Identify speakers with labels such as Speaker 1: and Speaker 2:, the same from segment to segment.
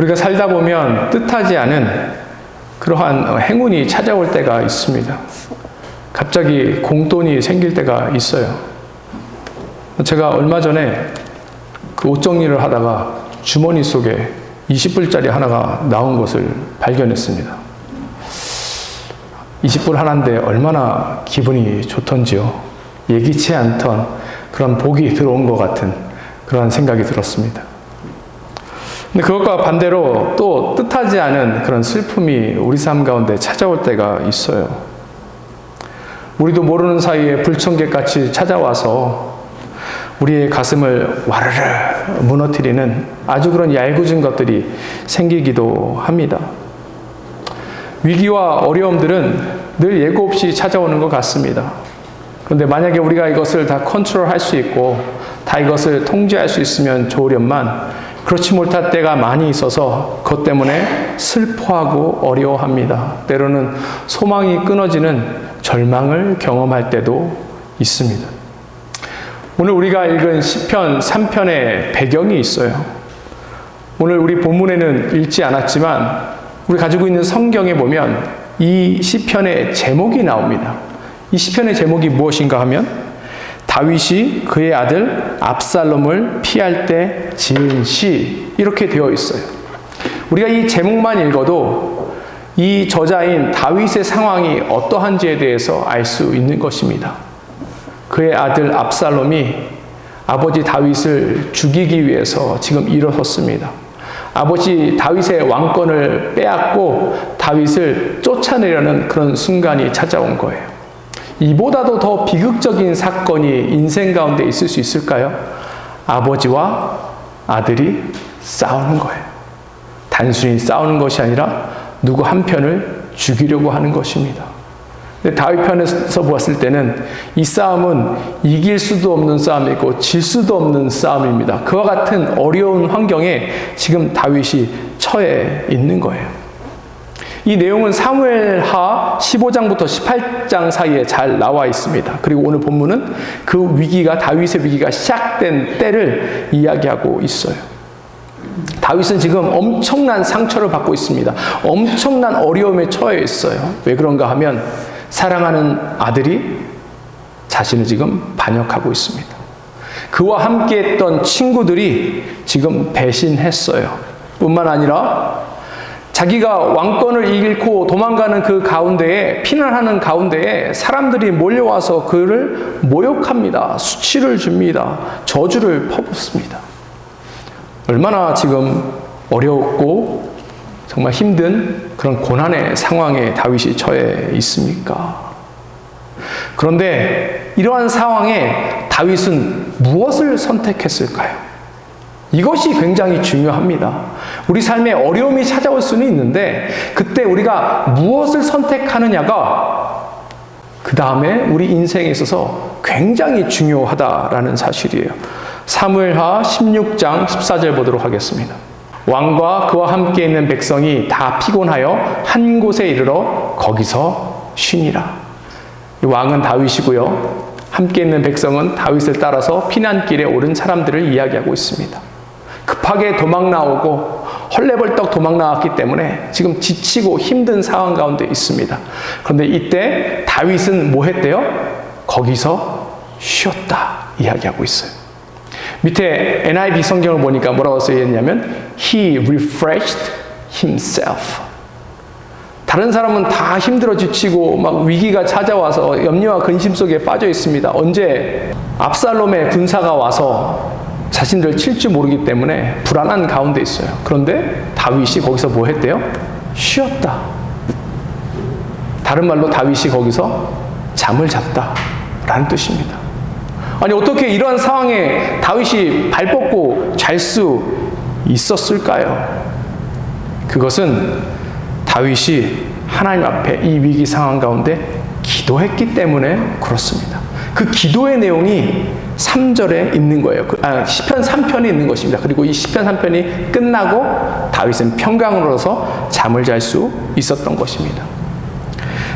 Speaker 1: 우리가 살다 보면 뜻하지 않은 그러한 행운이 찾아올 때가 있습니다. 갑자기 공돈이 생길 때가 있어요. 제가 얼마 전에 그 옷 정리를 하다가 주머니 속에 20불짜리 하나가 나온 것을 발견했습니다. 20불 하나인데 얼마나 기분이 좋던지요. 예기치 않던 그런 복이 들어온 것 같은 그런 생각이 들었습니다. 근데 그것과 반대로 또 뜻하지 않은 그런 슬픔이 우리 삶 가운데 찾아올 때가 있어요. 우리도 모르는 사이에 불청객같이 찾아와서 우리의 가슴을 와르르 무너뜨리는 아주 그런 얄궂은 것들이 생기기도 합니다. 위기와 어려움들은 늘 예고 없이 찾아오는 것 같습니다. 그런데 만약에 우리가 이것을 다 컨트롤할 수 있고 다 이것을 통제할 수 있으면 좋으련만 그렇지 못할 때가 많이 있어서 그것 때문에 슬퍼하고 어려워합니다. 때로는 소망이 끊어지는 절망을 경험할 때도 있습니다. 오늘 우리가 읽은 시편 3편의 배경이 있어요. 오늘 우리 본문에는 읽지 않았지만 우리 가지고 있는 성경에 보면 이 시편의 제목이 나옵니다. 이 시편의 제목이 무엇인가 하면 다윗이 그의 아들 압살롬을 피할 때 지은 시, 이렇게 되어 있어요. 우리가 이 제목만 읽어도 이 저자인 다윗의 상황이 어떠한지에 대해서 알 수 있는 것입니다. 그의 아들 압살롬이 아버지 다윗을 죽이기 위해서 지금 일어섰습니다. 아버지 다윗의 왕권을 빼앗고 다윗을 쫓아내려는 그런 순간이 찾아온 거예요. 이보다도 더 비극적인 사건이 인생 가운데 있을 수 있을까요? 아버지와 아들이 싸우는 거예요. 단순히 싸우는 것이 아니라 누구 한 편을 죽이려고 하는 것입니다. 근데 다윗 편에서 보았을 때는 이 싸움은 이길 수도 없는 싸움이고 질 수도 없는 싸움입니다. 그와 같은 어려운 환경에 지금 다윗이 처해 있는 거예요. 이 내용은 사무엘하 15장부터 18장 사이에 잘 나와 있습니다. 그리고 오늘 본문은 그 위기가, 다윗의 위기가 시작된 때를 이야기하고 있어요. 다윗은 지금 엄청난 상처를 받고 있습니다. 엄청난 어려움에 처해 있어요. 왜 그런가 하면 사랑하는 아들이 자신을 지금 반역하고 있습니다. 그와 함께했던 친구들이 지금 배신했어요. 뿐만 아니라 자기가 왕권을 잃고 도망가는 그 가운데에, 피난하는 가운데에 사람들이 몰려와서 그를 모욕합니다. 수치를 줍니다. 저주를 퍼붓습니다. 얼마나 지금 어려웠고 정말 힘든 그런 고난의 상황에 다윗이 처해 있습니까? 그런데 이러한 상황에 다윗은 무엇을 선택했을까요? 이것이 굉장히 중요합니다. 우리 삶에 어려움이 찾아올 수는 있는데 그때 우리가 무엇을 선택하느냐가 그 다음에 우리 인생에 있어서 굉장히 중요하다라는 사실이에요. 사무엘하 16장 14절 보도록 하겠습니다. 왕과 그와 함께 있는 백성이 다 피곤하여 한 곳에 이르러 거기서 쉬니라. 이 왕은 다윗이고요. 함께 있는 백성은 다윗을 따라서 피난길에 오른 사람들을 이야기하고 있습니다. 급하게 도망 나오고 헐레벌떡 도망 나왔기 때문에 지금 지치고 힘든 상황 가운데 있습니다. 그런데 이때 다윗은 뭐 했대요? 거기서 쉬었다 이야기하고 있어요. 밑에 NIV 성경을 보니까 뭐라고 써있냐면 He refreshed himself. 다른 사람은 다 힘들어 지치고 막 위기가 찾아와서 염려와 근심 속에 빠져 있습니다. 언제 압살롬의 군사가 와서 자신들을 칠 줄 모르기 때문에 불안한 가운데 있어요. 그런데 다윗이 거기서 뭐 했대요? 쉬었다. 다른 말로 다윗이 거기서 잠을 잤다 라는 뜻입니다. 아니 어떻게 이러한 상황에 다윗이 발 뻗고 잘 수 있었을까요? 그것은 다윗이 하나님 앞에 이 위기 상황 가운데 기도했기 때문에 그렇습니다. 그 기도의 내용이 3절에 있는 거예요. 시편 3편에 있는 것입니다. 그리고 이 시편 3편이 끝나고 다윗은 평강으로서 잠을 잘 수 있었던 것입니다.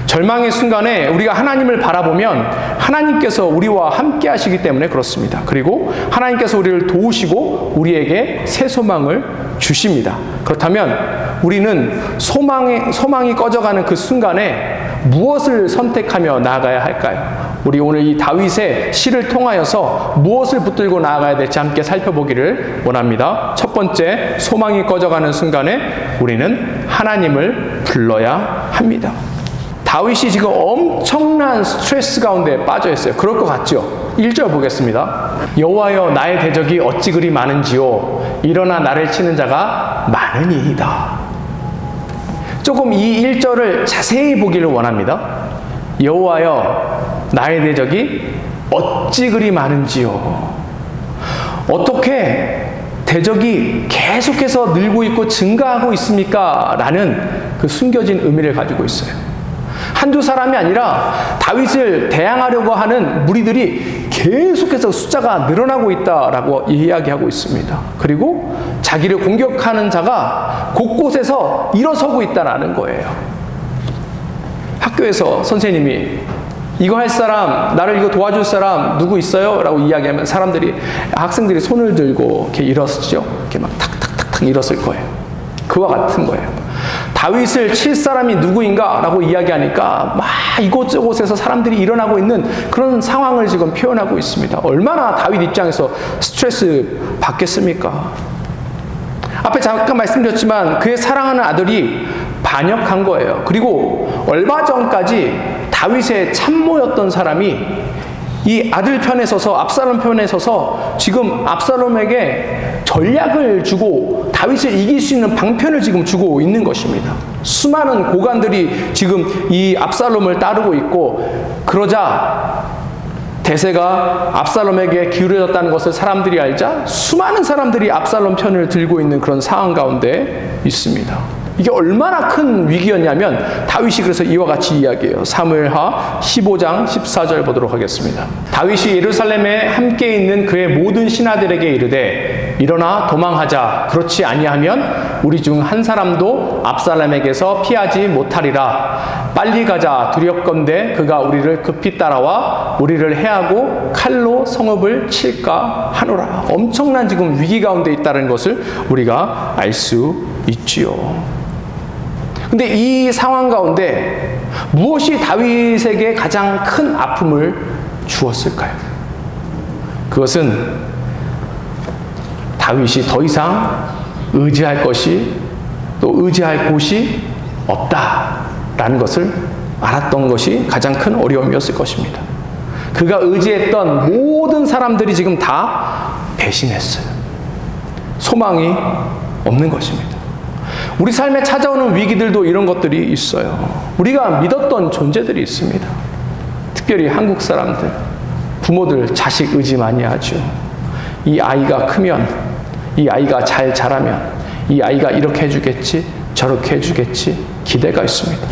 Speaker 1: 절망의 순간에 우리가 하나님을 바라보면 하나님께서 우리와 함께 하시기 때문에 그렇습니다. 그리고 하나님께서 우리를 도우시고 우리에게 새 소망을 주십니다. 그렇다면 우리는 소망이 꺼져가는 그 순간에 무엇을 선택하며 나아가야 할까요? 우리 오늘 이 다윗의 시를 통하여서 무엇을 붙들고 나아가야 될지 함께 살펴보기를 원합니다. 첫 번째, 소망이 꺼져가는 순간에 우리는 하나님을 불러야 합니다. 다윗이 지금 엄청난 스트레스 가운데 빠져 있어요. 그럴 것 같죠? 1절 보겠습니다. 여호와여 나의 대적이 어찌 그리 많은지요 일어나 나를 치는 자가 많으니이다. 조금 이 1절을 자세히 보기를 원합니다. 여호와여 나의 대적이 어찌 그리 많은지요. 어떻게 대적이 계속해서 늘고 있고 증가하고 있습니까? 라는 그 숨겨진 의미를 가지고 있어요. 한두 사람이 아니라 다윗을 대항하려고 하는 무리들이 계속해서 숫자가 늘어나고 있다라고 이야기하고 있습니다. 그리고 자기를 공격하는 자가 곳곳에서 일어서고 있다는 거예요. 학교에서 선생님이 이거 할 사람, 나를 이거 도와줄 사람 누구 있어요? 라고 이야기하면 학생들이 손을 들고 이렇게 일었죠. 이렇게 막 탁탁탁탁 일었을 거예요. 그와 같은 거예요. 다윗을 칠 사람이 누구인가? 라고 이야기하니까 막 이곳저곳에서 사람들이 일어나고 있는 그런 상황을 지금 표현하고 있습니다. 얼마나 다윗 입장에서 스트레스 받겠습니까? 앞에 잠깐 말씀드렸지만 그의 사랑하는 아들이 반역한 거예요. 그리고 얼마 전까지 다윗의 참모였던 사람이 이 아들 편에 서서 압살롬 편에 서서 지금 압살롬에게 전략을 주고 다윗을 이길 수 있는 방편을 지금 주고 있는 것입니다. 수많은 고관들이 지금 이 압살롬을 따르고 있고 그러자 대세가 압살롬에게 기울어졌다는 것을 사람들이 알자 수많은 사람들이 압살롬 편을 들고 있는 그런 상황 가운데 있습니다. 이게 얼마나 큰 위기였냐면 다윗이 그래서 이와 같이 이야기해요. 사무엘하 15장 14절 보도록 하겠습니다. 다윗이 예루살렘에 함께 있는 그의 모든 신하들에게 이르되 일어나 도망하자. 그렇지 아니하면 우리 중 한 사람도 압살롬에게서 피하지 못하리라. 빨리 가자. 두렵건대 그가 우리를 급히 따라와 우리를 해하고 칼로 성읍을 칠까 하노라. 엄청난 지금 위기 가운데 있다는 것을 우리가 알 수 있지요. 근데 이 상황 가운데 무엇이 다윗에게 가장 큰 아픔을 주었을까요? 그것은 다윗이 더 이상 의지할 것이 또 의지할 곳이 없다라는 것을 알았던 것이 가장 큰 어려움이었을 것입니다. 그가 의지했던 모든 사람들이 지금 다 배신했어요. 소망이 없는 것입니다. 우리 삶에 찾아오는 위기들도 이런 것들이 있어요. 우리가 믿었던 존재들이 있습니다. 특별히 한국 사람들, 부모들 자식 의지 많이 하죠. 이 아이가 크면, 이 아이가 잘 자라면, 이 아이가 이렇게 해주겠지, 저렇게 해주겠지 기대가 있습니다.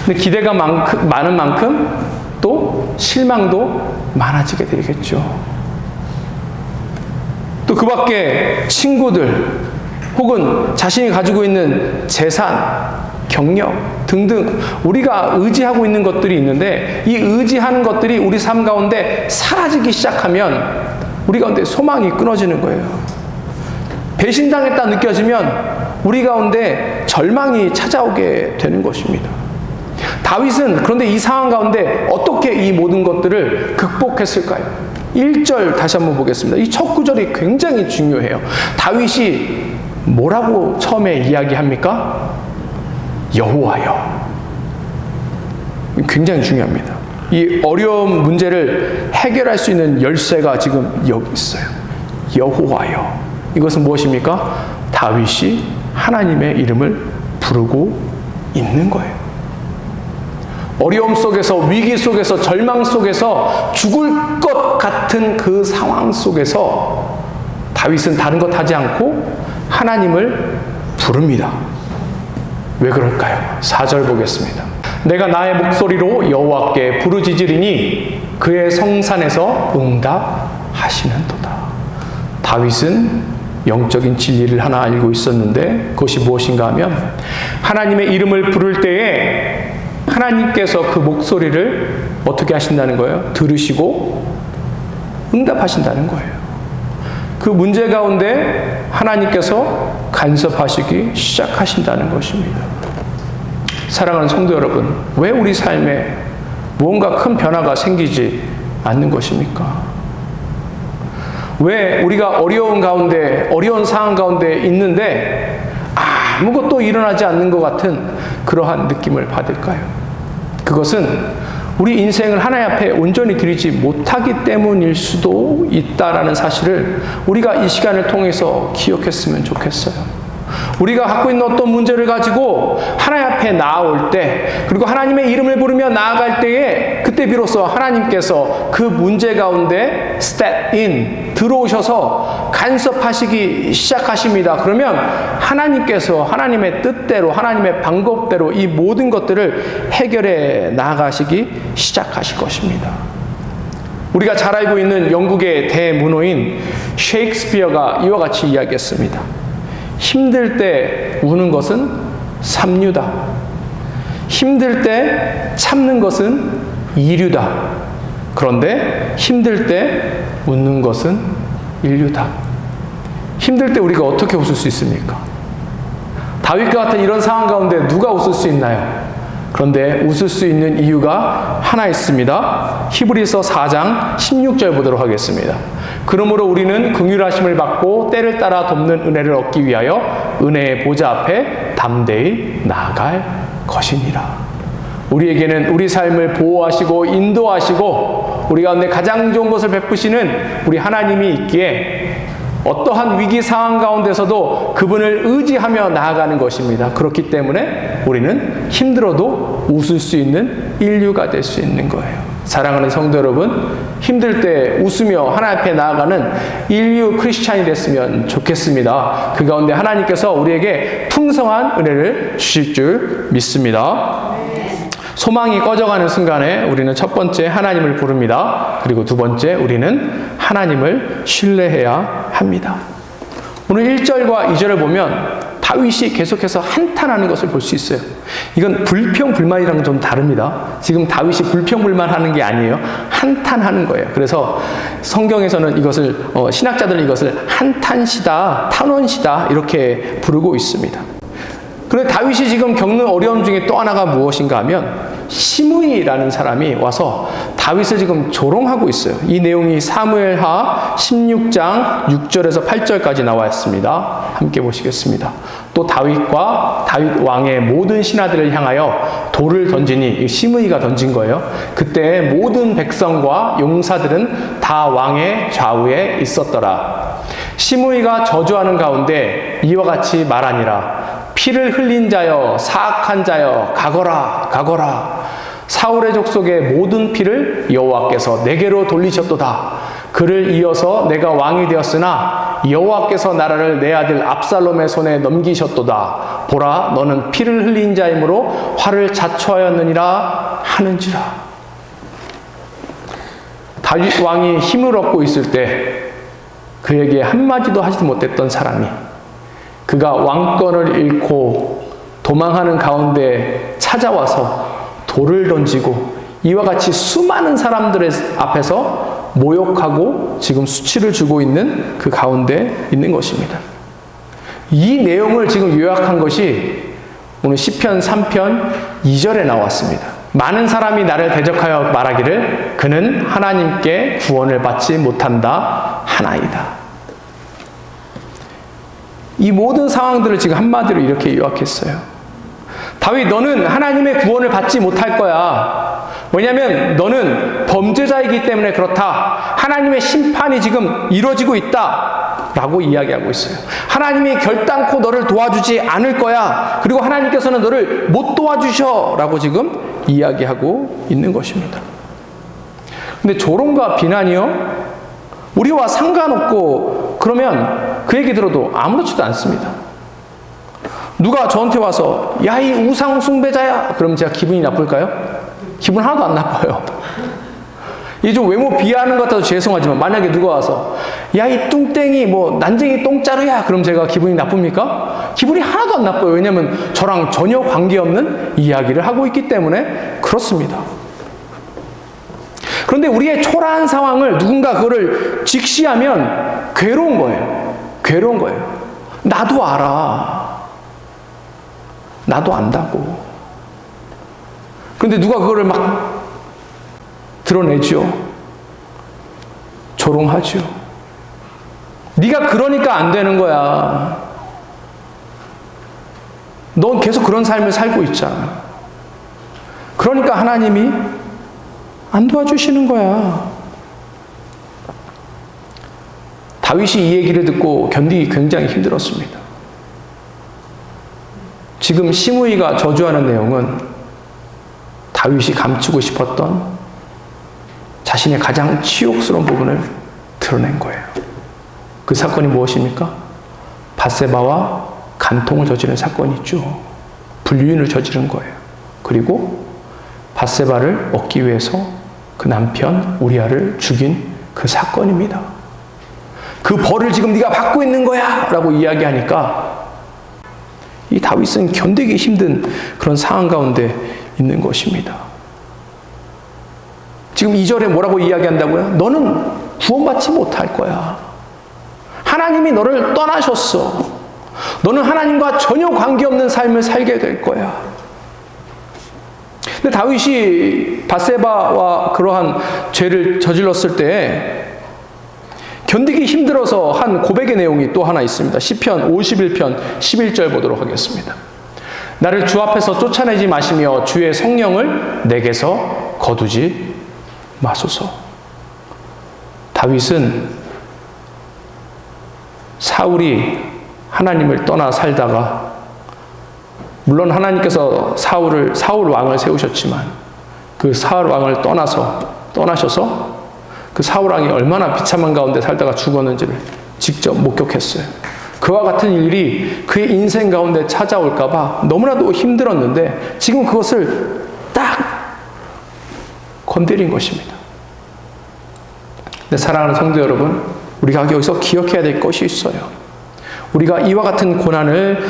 Speaker 1: 근데 기대가 많은 만큼 또 실망도 많아지게 되겠죠. 또 그 밖에 친구들, 혹은 자신이 가지고 있는 재산, 경력 등등 우리가 의지하고 있는 것들이 있는데 이 의지하는 것들이 우리 삶 가운데 사라지기 시작하면 우리 가운데 소망이 끊어지는 거예요. 배신당했다 느껴지면 우리 가운데 절망이 찾아오게 되는 것입니다. 다윗은 그런데 이 상황 가운데 어떻게 이 모든 것들을 극복했을까요? 1절 다시 한번 보겠습니다. 이 첫 구절이 굉장히 중요해요. 다윗이 뭐라고 처음에 이야기합니까? 여호와여. 굉장히 중요합니다. 이 어려운 문제를 해결할 수 있는 열쇠가 지금 여기 있어요. 여호와여. 이것은 무엇입니까? 다윗이 하나님의 이름을 부르고 있는 거예요. 어려움 속에서, 위기 속에서, 절망 속에서, 죽을 것 같은 그 상황 속에서 다윗은 다른 것 하지 않고 하나님을 부릅니다. 왜 그럴까요? 4절 보겠습니다. 내가 나의 목소리로 여호와께 부르짖으리니 그의 성산에서 응답하시는도다. 다윗은 영적인 진리를 하나 알고 있었는데 그것이 무엇인가 하면 하나님의 이름을 부를 때에 하나님께서 그 목소리를 어떻게 하신다는 거예요? 들으시고 응답하신다는 거예요. 그 문제 가운데 하나님께서 간섭하시기 시작하신다는 것입니다. 사랑하는 성도 여러분, 왜 우리 삶에 무언가 큰 변화가 생기지 않는 것입니까? 왜 우리가 어려운 가운데, 어려운 상황 가운데 있는데 아무것도 일어나지 않는 것 같은 그러한 느낌을 받을까요? 그것은 우리 인생을 하나님 앞에 온전히 드리지 못하기 때문일 수도 있다라는 사실을 우리가 이 시간을 통해서 기억했으면 좋겠어요. 우리가 갖고 있는 어떤 문제를 가지고 하나님 앞에 나아올 때, 그리고 하나님의 이름을 부르며 나아갈 때에 그때 비로소 하나님께서 그 문제 가운데 step in, 들어오셔서 간섭하시기 시작하십니다. 그러면 하나님께서 하나님의 뜻대로, 하나님의 방법대로 이 모든 것들을 해결해 나가시기 시작하실 것입니다. 우리가 잘 알고 있는 영국의 대문호인 셰익스피어가 이와 같이 이야기했습니다. 힘들 때 우는 것은 삼류다. 힘들 때 참는 것은 이류다. 그런데 힘들 때 웃는 것은 인류다. 힘들 때 우리가 어떻게 웃을 수 있습니까? 다윗과 같은 이런 상황 가운데 누가 웃을 수 있나요? 그런데 웃을 수 있는 이유가 하나 있습니다. 히브리서 4장 16절 보도록 하겠습니다. 그러므로 우리는 긍휼하심을 받고 때를 따라 돕는 은혜를 얻기 위하여 은혜의 보좌 앞에 담대히 나아갈 것이니라. 우리에게는 우리 삶을 보호하시고 인도하시고 우리 가운데 가장 좋은 것을 베푸시는 우리 하나님이 있기에 어떠한 위기 상황 가운데서도 그분을 의지하며 나아가는 것입니다. 그렇기 때문에 우리는 힘들어도 웃을 수 있는 인류가 될 수 있는 거예요. 사랑하는 성도 여러분, 힘들 때 웃으며 하나님 앞에 나아가는 인류 크리스찬이 됐으면 좋겠습니다. 그 가운데 하나님께서 우리에게 풍성한 은혜를 주실 줄 믿습니다. 소망이 꺼져가는 순간에 우리는 첫 번째 하나님을 부릅니다. 그리고 두 번째 우리는 하나님을 신뢰해야 합니다. 오늘 1절과 2절을 보면 다윗이 계속해서 한탄하는 것을 볼 수 있어요. 이건 불평불만이랑 좀 다릅니다. 지금 다윗이 불평불만하는 게 아니에요. 한탄하는 거예요. 그래서 성경에서는 이것을 신학자들은 이것을 한탄시다, 탄원시다 이렇게 부르고 있습니다. 그런데 다윗이 지금 겪는 어려움 중에 또 하나가 무엇인가 하면 시므이라는 사람이 와서 다윗을 지금 조롱하고 있어요. 이 내용이 사무엘하 16장 6절에서 8절까지 나와 있습니다. 함께 보시겠습니다. 또 다윗과 다윗 왕의 모든 신하들을 향하여 돌을 던지니, 시므이가 던진 거예요. 그때 모든 백성과 용사들은 다 왕의 좌우에 있었더라. 시므이가 저주하는 가운데 이와 같이 말하니라. 피를 흘린 자여, 사악한 자여, 가거라, 가거라. 사울의 족속의 모든 피를 여호와께서 내게로 돌리셨도다. 그를 이어서 내가 왕이 되었으나 여호와께서 나라를 내 아들 압살롬의 손에 넘기셨도다. 보라, 너는 피를 흘린 자이므로 화를 자초하였느니라 하는지라. 다윗 왕이 힘을 얻고 있을 때 그에게 한마디도 하지 못했던 사람이 그가 왕권을 잃고 도망하는 가운데 찾아와서 돌을 던지고 이와 같이 수많은 사람들의 앞에서 모욕하고 지금 수치를 주고 있는 그 가운데 있는 것입니다. 이 내용을 지금 요약한 것이 오늘 시편 3편 2절에 나왔습니다. 많은 사람이 나를 대적하여 말하기를 그는 하나님께 구원을 받지 못한다 하나이다. 이 모든 상황들을 지금 한마디로 이렇게 요약했어요. 다윗, 너는 하나님의 구원을 받지 못할 거야. 왜냐하면 너는 범죄자이기 때문에 그렇다. 하나님의 심판이 지금 이루어지고 있다. 라고 이야기하고 있어요. 하나님이 결단코 너를 도와주지 않을 거야. 그리고 하나님께서는 너를 못 도와주셔. 라고 지금 이야기하고 있는 것입니다. 근데 조롱과 비난이요? 우리와 상관없고 그러면 그 얘기 들어도 아무렇지도 않습니다. 누가 저한테 와서 야, 이 우상 숭배자야. 그럼 제가 기분이 나쁠까요? 기분 하나도 안 나빠요. 이게 좀 외모 비하하는 것 같아서 죄송하지만 만약에 누가 와서 야, 이 뚱땡이 뭐 난쟁이 똥자루야, 그럼 제가 기분이 나쁩니까? 기분이 하나도 안 나빠요. 왜냐하면 저랑 전혀 관계없는 이야기를 하고 있기 때문에 그렇습니다. 그런데 우리의 초라한 상황을 누군가 그거를 직시하면 괴로운 거예요. 괴로운 거예요. 나도 알아. 나도 안다고. 그런데 누가 그거를 막 드러내죠. 조롱하죠. 네가 그러니까 안 되는 거야. 넌 계속 그런 삶을 살고 있잖아. 그러니까 하나님이 안 도와주시는 거야. 다윗이 이 얘기를 듣고 견디기 굉장히 힘들었습니다. 지금 시므이가 저주하는 내용은 다윗이 감추고 싶었던 자신의 가장 치욕스러운 부분을 드러낸 거예요. 그 사건이 무엇입니까? 밧세바와 간통을 저지른 사건이 있죠. 불륜을 저지른 거예요. 그리고 밧세바를 얻기 위해서 그 남편 우리아를 죽인 그 사건입니다. 그 벌을 지금 네가 받고 있는 거야 라고 이야기하니까 이 다윗은 견디기 힘든 그런 상황 가운데 있는 것입니다. 지금 2절에 뭐라고 이야기한다고요? 너는 구원받지 못할 거야. 하나님이 너를 떠나셨어. 너는 하나님과 전혀 관계없는 삶을 살게 될 거야. 근데 다윗이 밧세바와 그러한 죄를 저질렀을 때 견디기 힘들어서 한 고백의 내용이 또 하나 있습니다. 시편 51편 11절 보도록 하겠습니다. 나를 주 앞에서 쫓아내지 마시며 주의 성령을 내게서 거두지 마소서. 다윗은 사울이 하나님을 떠나 살다가 물론 하나님께서 사울 왕을 세우셨지만 그 사울 왕을 떠나셔서 그 사울 왕이 얼마나 비참한 가운데 살다가 죽었는지를 직접 목격했어요. 그와 같은 일이 그의 인생 가운데 찾아올까 봐 너무나도 힘들었는데 지금 그것을 딱 건드린 것입니다. 근데 사랑하는 성도 여러분, 우리가 여기서 기억해야 될 것이 있어요. 우리가 이와 같은 고난을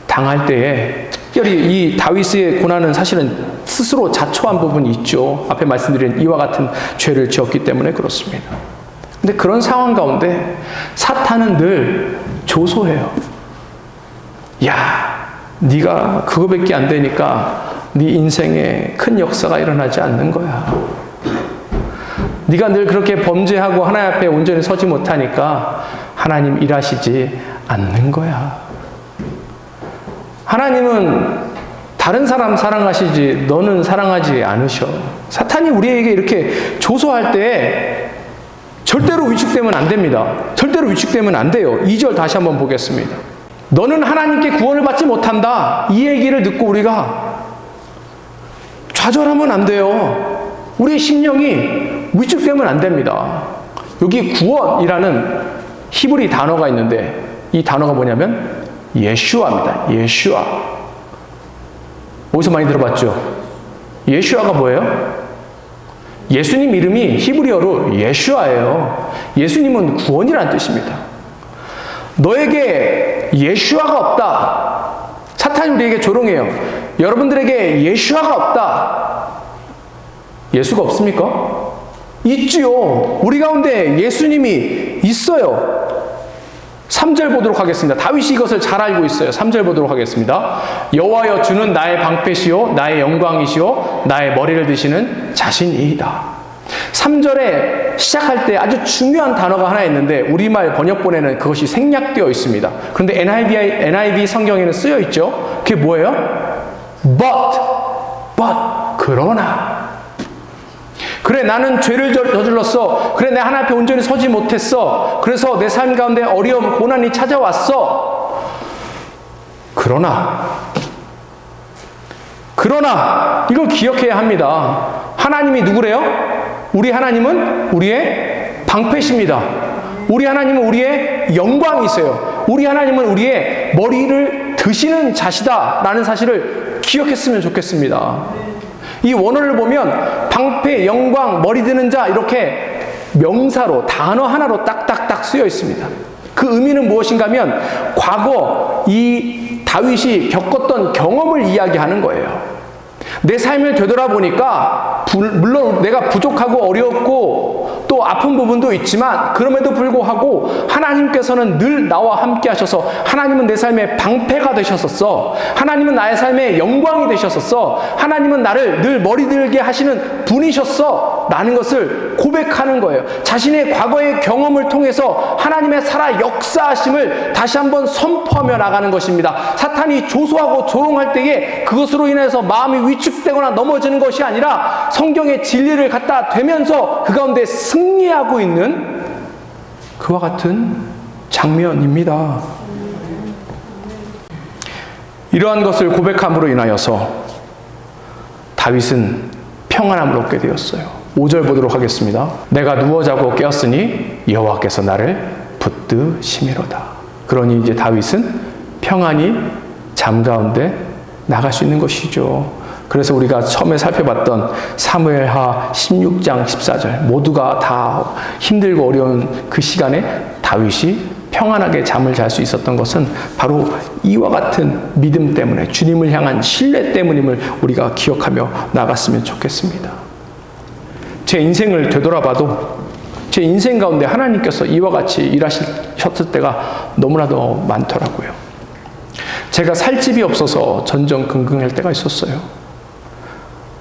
Speaker 1: 당할 때에 특별히 이 다윗의 고난은 사실은 스스로 자초한 부분이 있죠. 앞에 말씀드린 이와 같은 죄를 지었기 때문에 그렇습니다. 근데 그런 상황 가운데 사탄은 늘 조소해요. 야, 네가 그거밖에 안 되니까 네 인생에 큰 역사가 일어나지 않는 거야. 네가 늘 그렇게 범죄하고 하나님 앞에 온전히 서지 못하니까 하나님 일하시지 않는 거야. 하나님은 다른 사람 사랑하시지 너는 사랑하지 않으셔. 사탄이 우리에게 이렇게 조소할 때 절대로 위축되면 안 됩니다. 절대로 위축되면 안 돼요. 2절 다시 한번 보겠습니다. 너는 하나님께 구원을 받지 못한다. 이 얘기를 듣고 우리가 좌절하면 안 돼요. 우리의 심령이 위축되면 안 됩니다. 여기 구원이라는 히브리 단어가 있는데 이 단어가 뭐냐면 예슈아입니다. 예슈아. 어디서 많이 들어봤죠? 예슈아가 뭐예요? 예수님 이름이 히브리어로 예슈아예요. 예수님은 구원이라는 뜻입니다. 너에게 예슈아가 없다. 사탄이 우리에게 조롱해요. 여러분들에게 예슈아가 없다. 예수가 없습니까? 있지요. 우리 가운데 예수님이 있어요. 3절 보도록 하겠습니다. 다윗이 이것을 잘 알고 있어요. 3절 보도록 하겠습니다. 여호와여 주는 나의 방패시요 나의 영광이시요 나의 머리를 드시는 자신이이다. 3절에 시작할 때 아주 중요한 단어가 하나 있는데 우리말 번역본에는 그것이 생략되어 있습니다. 그런데 NIV 성경에는 쓰여 있죠. 그게 뭐예요? but 그러나 그래 나는 죄를 저질렀어. 그래 내 하나님 앞에 온전히 서지 못했어. 그래서 내 삶 가운데 어려움, 고난이 찾아왔어. 그러나 이걸 기억해야 합니다. 하나님이 누구래요? 우리 하나님은 우리의 방패십니다. 우리 하나님은 우리의 영광이세요. 우리 하나님은 우리의 머리를 드시는 자시다 라는 사실을 기억했으면 좋겠습니다. 이 원어를 보면 방패, 영광, 머리 드는 자 이렇게 명사로 단어 하나로 딱딱딱 쓰여 있습니다. 그 의미는 무엇인가 하면 과거 이 다윗이 겪었던 경험을 이야기하는 거예요. 내 삶을 되돌아보니까 물론 내가 부족하고 어려웠고 또 아픈 부분도 있지만 그럼에도 불구하고 하나님께서는 늘 나와 함께 하셔서 하나님은 내 삶의 방패가 되셨었어. 하나님은 나의 삶의 영광이 되셨었어. 하나님은 나를 늘 머리 들게 하시는 분이셨어 라는 것을 고백하는 거예요. 자신의 과거의 경험을 통해서 하나님의 살아 역사하심을 다시 한번 선포하며 나가는 것입니다. 사탄이 조소하고 조롱할 때에 그것으로 인해서 마음이 위축되거나 넘어지는 것이 아니라 성경의 진리를 갖다 대면서 그 가운데 승리하고 있는 그와 같은 장면입니다. 이러한 것을 고백함으로 인하여서 다윗은 평안함을 얻게 되었어요. 5절 보도록 하겠습니다. 내가 누워 자고 깨었으니 여호와께서 나를 붙드시미로다. 그러니 이제 다윗은 평안히 잠 가운데 나갈 수 있는 것이죠. 그래서 우리가 처음에 살펴봤던 사무엘하 16장 14절 모두가 다 힘들고 어려운 그 시간에 다윗이 평안하게 잠을 잘 수 있었던 것은 바로 이와 같은 믿음 때문에 주님을 향한 신뢰 때문임을 우리가 기억하며 나갔으면 좋겠습니다. 제 인생을 되돌아봐도 제 인생 가운데 하나님께서 이와 같이 일하셨을 때가 너무나도 많더라고요. 제가 살 집이 없어서 전전긍긍할 때가 있었어요.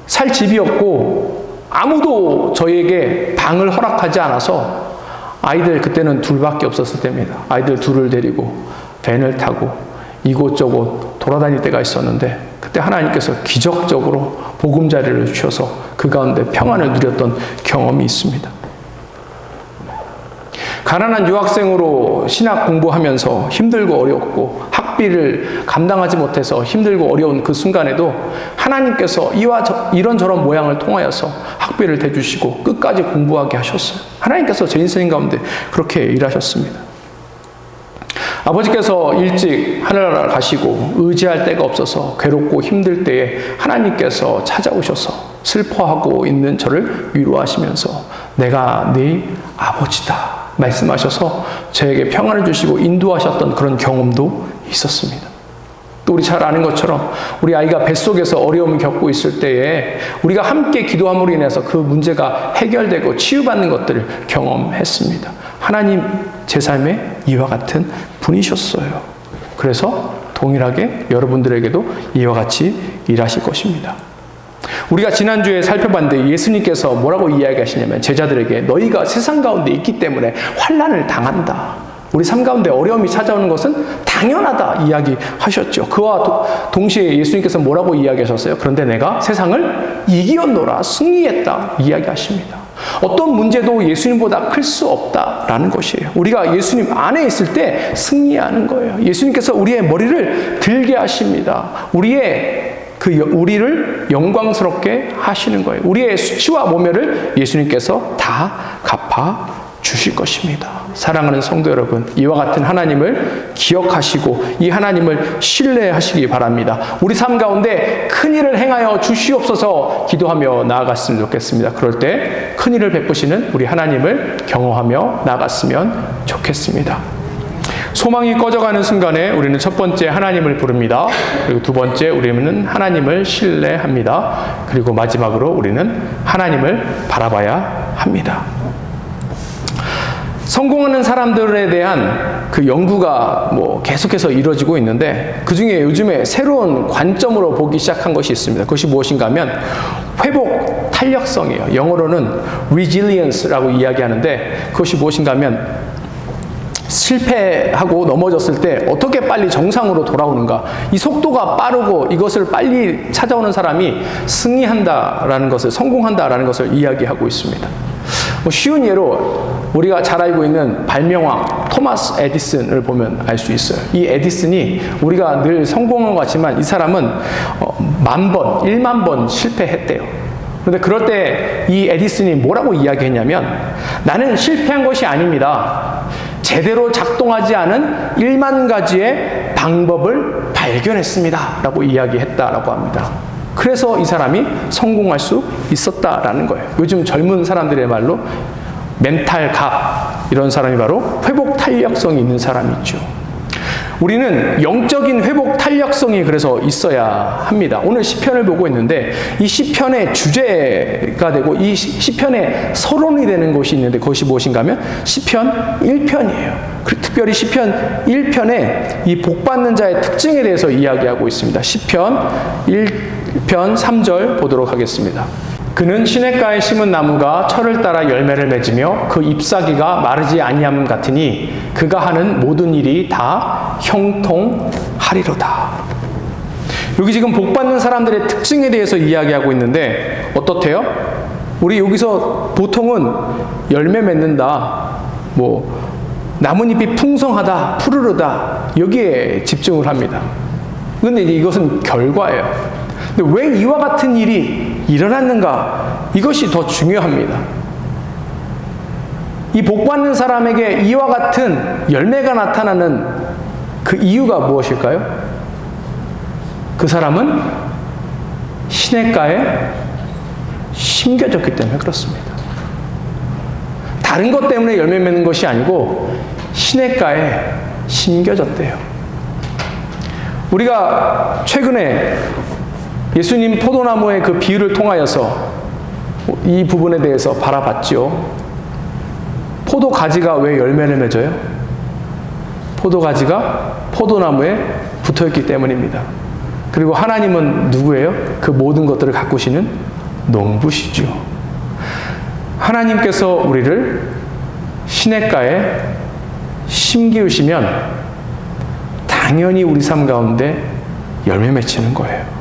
Speaker 1: 살 집이 없고 아무도 저에게 방을 허락하지 않아서 아이들 그때는 둘밖에 없었을 때입니다. 아이들 둘을 데리고 밴을 타고 이곳저곳 돌아다닐 때가 있었는데 그때 하나님께서 기적적으로 보금자리를 주셔서 그 가운데 평안을 누렸던 경험이 있습니다. 가난한 유학생으로 신학 공부하면서 힘들고 어렵고 학비를 감당하지 못해서 힘들고 어려운 그 순간에도 하나님께서 이런저런 모양을 통하여서 학비를 대주시고 끝까지 공부하게 하셨어요. 하나님께서 제 인생 가운데 그렇게 일하셨습니다. 아버지께서 일찍 하늘나라 가시고 의지할 데가 없어서 괴롭고 힘들 때에 하나님께서 찾아오셔서 슬퍼하고 있는 저를 위로하시면서 내가 네 아버지다 말씀하셔서 저에게 평안을 주시고 인도하셨던 그런 경험도 있었습니다. 또 우리 잘 아는 것처럼 우리 아이가 뱃속에서 어려움을 겪고 있을 때에 우리가 함께 기도함으로 인해서 그 문제가 해결되고 치유받는 것들을 경험했습니다. 하나님 제 삶에 이와 같은 분이셨어요. 그래서 동일하게 여러분들에게도 이와 같이 일하실 것입니다. 우리가 지난주에 살펴봤는데 예수님께서 뭐라고 이야기하시냐면 제자들에게 너희가 세상 가운데 있기 때문에 환난을 당한다. 우리 삶 가운데 어려움이 찾아오는 것은 당연하다 이야기하셨죠. 그와 동시에 예수님께서 뭐라고 이야기하셨어요? 그런데 내가 세상을 이기었노라 승리했다 이야기하십니다. 어떤 문제도 예수님보다 클 수 없다라는 것이에요. 우리가 예수님 안에 있을 때 승리하는 거예요. 예수님께서 우리의 머리를 들게 하십니다. 우리를 영광스럽게 하시는 거예요. 우리의 수치와 모멸을 예수님께서 다 갚아 주실 것입니다. 사랑하는 성도 여러분, 이와 같은 하나님을 기억하시고 이 하나님을 신뢰하시기 바랍니다. 우리 삶 가운데 큰일을 행하여 주시옵소서 기도하며 나아갔으면 좋겠습니다. 그럴 때 큰일을 베푸시는 우리 하나님을 경험하며 나아갔으면 좋겠습니다. 소망이 꺼져가는 순간에 우리는 첫 번째 하나님을 부릅니다. 그리고 두 번째 우리는 하나님을 신뢰합니다. 그리고 마지막으로 우리는 하나님을 바라봐야 합니다. 성공하는 사람들에 대한 그 연구가 계속해서 이루어지고 있는데 그 중에 요즘에 새로운 관점으로 보기 시작한 것이 있습니다. 그것이 무엇인가 하면 회복 탄력성이에요. 영어로는 resilience라고 이야기하는데 그것이 무엇인가 하면 실패하고 넘어졌을 때 어떻게 빨리 정상으로 돌아오는가. 이 속도가 빠르고 이것을 빨리 찾아오는 사람이 승리한다라는 것을, 성공한다라는 것을 이야기하고 있습니다. 쉬운 예로 우리가 잘 알고 있는 발명왕 토마스 에디슨을 보면 알 수 있어요. 이 에디슨이 우리가 늘 성공한 것 같지만 이 사람은 1만 번 실패했대요. 그런데 그럴 때 이 에디슨이 뭐라고 이야기했냐면 나는 실패한 것이 아닙니다. 제대로 작동하지 않은 1만 가지의 방법을 발견했습니다. 라고 이야기했다라고 합니다. 그래서 이 사람이 성공할 수 있었다라는 거예요. 요즘 젊은 사람들의 말로 멘탈 각, 이런 사람이 바로 회복 탄력성이 있는 사람이 있죠. 우리는 영적인 회복 탄력성이 그래서 있어야 합니다. 오늘 시편을 보고 있는데 이 시편의 주제가 되고 이 시편의 서론이 되는 것이 있는데 그것이 무엇인가 하면 시편 1편이에요. 특별히 시편 1편에 이 복받는 자의 특징에 대해서 이야기하고 있습니다. 시편 1편 3절 보도록 하겠습니다. 그는 시냇가에 심은 나무가 철을 따라 열매를 맺으며 그 잎사귀가 마르지 아니함 같으니 그가 하는 모든 일이 다 형통하리로다. 여기 지금 복받는 사람들의 특징에 대해서 이야기하고 있는데 어떻대요? 우리 여기서 보통은 열매 맺는다, 나뭇잎이 풍성하다, 푸르르다, 여기에 집중을 합니다. 그런데 이것은 결과예요. 근데 왜 이와 같은 일이 일어났는가? 이것이 더 중요합니다. 이 복받는 사람에게 이와 같은 열매가 나타나는 그 이유가 무엇일까요? 그 사람은 시냇가에 심겨졌기 때문에 그렇습니다. 다른 것 때문에 열매 맺는 것이 아니고 시냇가에 심겨졌대요. 우리가 최근에 예수님 포도나무의 그 비유를 통하여서 이 부분에 대해서 바라봤죠. 포도 가지가 왜 열매를 맺어요? 포도 가지가 포도나무에 붙어있기 때문입니다. 그리고 하나님은 누구예요? 그 모든 것들을 가꾸시는 농부시죠. 하나님께서 우리를 시냇가에 심기우시면 당연히 우리 삶 가운데 열매 맺히는 거예요.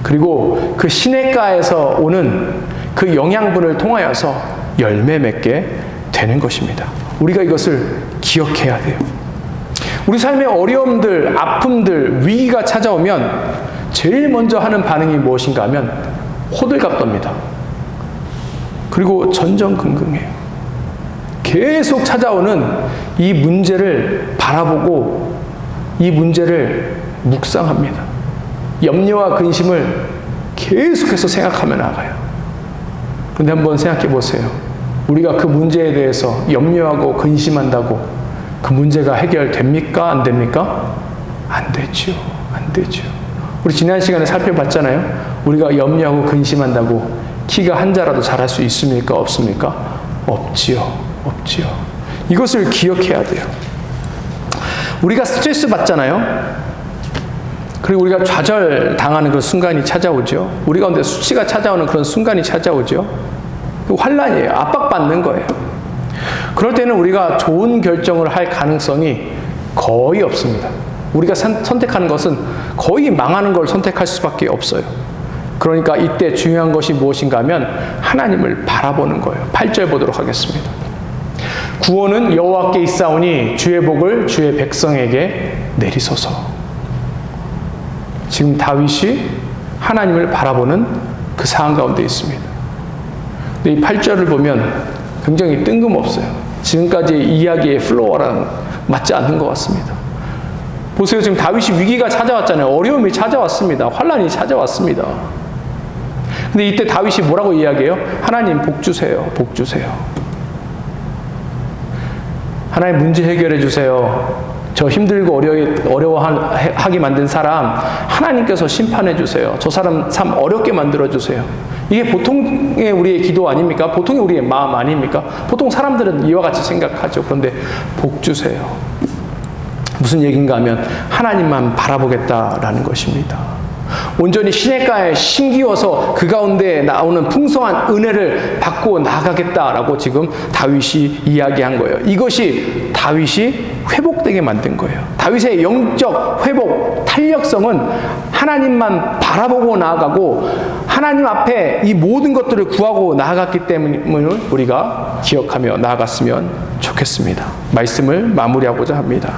Speaker 1: 그리고 그 시냇가에서 오는 그 영양분을 통하여서 열매 맺게 되는 것입니다. 우리가 이것을 기억해야 돼요. 우리 삶의 어려움들, 아픔들, 위기가 찾아오면 제일 먼저 하는 반응이 무엇인가 하면 호들갑 떱니다. 그리고 전전긍긍해요. 계속 찾아오는 이 문제를 바라보고 이 문제를 묵상합니다. 염려와 근심을 계속해서 생각하며 나가요. 그런데 한번 생각해 보세요. 우리가 그 문제에 대해서 염려하고 근심한다고 그 문제가 해결됩니까? 안 됩니까? 안 되죠. 안 되죠. 우리 지난 시간에 살펴봤잖아요. 우리가 염려하고 근심한다고 키가 한 자라도 자랄 수 있습니까? 없습니까? 없지요. 없지요. 이것을 기억해야 돼요. 우리가 스트레스 받잖아요. 그리고 우리가 좌절당하는 그런 순간이 찾아오죠. 우리 가운데 수치가 찾아오는 그런 순간이 찾아오죠. 환란이에요. 압박받는 거예요. 그럴 때는 우리가 좋은 결정을 할 가능성이 거의 없습니다. 우리가 선택하는 것은 거의 망하는 걸 선택할 수밖에 없어요. 그러니까 이때 중요한 것이 무엇인가 하면 하나님을 바라보는 거예요. 8절 보도록 하겠습니다. 구원은 여호와께 있사오니 주의 복을 주의 백성에게 내리소서. 지금 다윗이 하나님을 바라보는 그 상황 가운데 있습니다. 근데 이 8절을 보면 굉장히 뜬금없어요. 지금까지의 이야기의 플로어랑 맞지 않는 것 같습니다. 보세요. 지금 다윗이 위기가 찾아왔잖아요. 어려움이 찾아왔습니다. 환란이 찾아왔습니다. 근데 이때 다윗이 뭐라고 이야기해요? 하나님 복 주세요. 복 주세요. 하나님 문제 해결해 주세요. 저 힘들고 어려워하게 만든 사람 하나님께서 심판해 주세요. 저 사람 참 어렵게 만들어 주세요. 이게 보통의 우리의 기도 아닙니까? 보통의 우리의 마음 아닙니까? 보통 사람들은 이와 같이 생각하죠. 그런데 복 주세요. 무슨 얘기인가 하면 하나님만 바라보겠다라는 것입니다. 온전히 시냇가에 심기워서 그 가운데 나오는 풍성한 은혜를 받고 나가겠다라고 지금 다윗이 이야기한 거예요. 이것이 다윗이 회복되게 만든 거예요. 다윗의 영적 회복, 탄력성은 하나님만 바라보고 나아가고 하나님 앞에 이 모든 것들을 구하고 나아갔기 때문을 우리가 기억하며 나아갔으면 좋겠습니다. 말씀을 마무리하고자 합니다.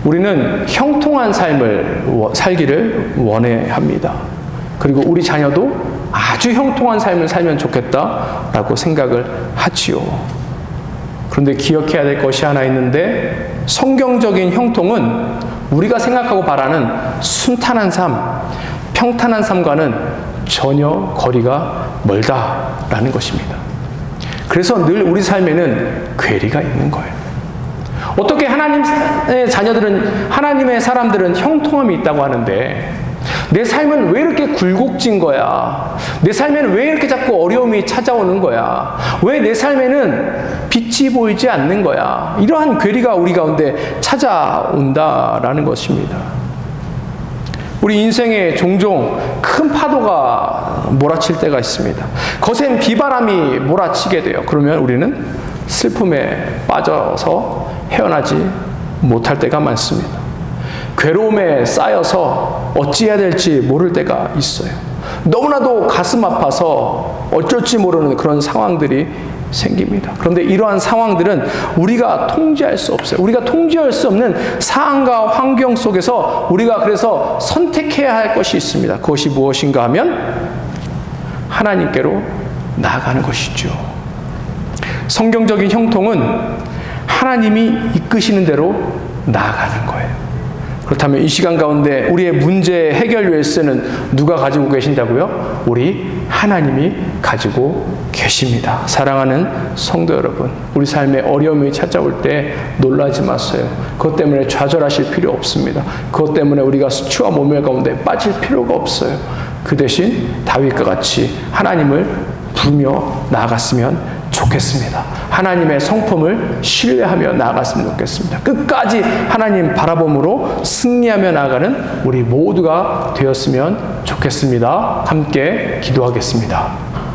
Speaker 1: 우리는 형통한 삶을 살기를 원해합니다. 그리고 우리 자녀도 아주 형통한 삶을 살면 좋겠다라고 생각을 하지요. 그런데 기억해야 될 것이 하나 있는데 성경적인 형통은 우리가 생각하고 바라는 순탄한 삶, 평탄한 삶과는 전혀 거리가 멀다라는 것입니다. 그래서 늘 우리 삶에는 괴리가 있는 거예요. 어떻게 하나님의 자녀들은, 하나님의 사람들은 형통함이 있다고 하는데 내 삶은 왜 이렇게 굴곡진 거야? 내 삶에는 왜 이렇게 자꾸 어려움이 찾아오는 거야? 왜 내 삶에는 빛이 보이지 않는 거야? 이러한 괴리가 우리 가운데 찾아온다라는 것입니다. 우리 인생에 종종 큰 파도가 몰아칠 때가 있습니다. 거센 비바람이 몰아치게 돼요. 그러면 우리는 슬픔에 빠져서 헤어나지 못할 때가 많습니다. 괴로움에 쌓여서 어찌해야 될지 모를 때가 있어요. 너무나도 가슴 아파서 어쩔지 모르는 그런 상황들이 생깁니다. 그런데 이러한 상황들은 우리가 통제할 수 없어요. 우리가 통제할 수 없는 상황과 환경 속에서 우리가 그래서 선택해야 할 것이 있습니다. 그것이 무엇인가 하면 하나님께로 나아가는 것이죠. 성경적인 형통은 하나님이 이끄시는 대로 나아가는 거예요. 그렇다면 이 시간 가운데 우리의 문제 해결 열쇠는 누가 가지고 계신다고요? 우리 하나님이 가지고 계십니다. 사랑하는 성도 여러분, 우리 삶에 어려움이 찾아올 때 놀라지 마세요. 그것 때문에 좌절하실 필요 없습니다. 그것 때문에 우리가 수치와 모멸 가운데 빠질 필요가 없어요. 그 대신 다윗과 같이 하나님을 부르며 나아갔으면 좋겠습니다. 하나님의 성품을 신뢰하며 나아갔으면 좋겠습니다. 끝까지 하나님 바라봄으로 승리하며 나아가는 우리 모두가 되었으면 좋겠습니다. 함께 기도하겠습니다.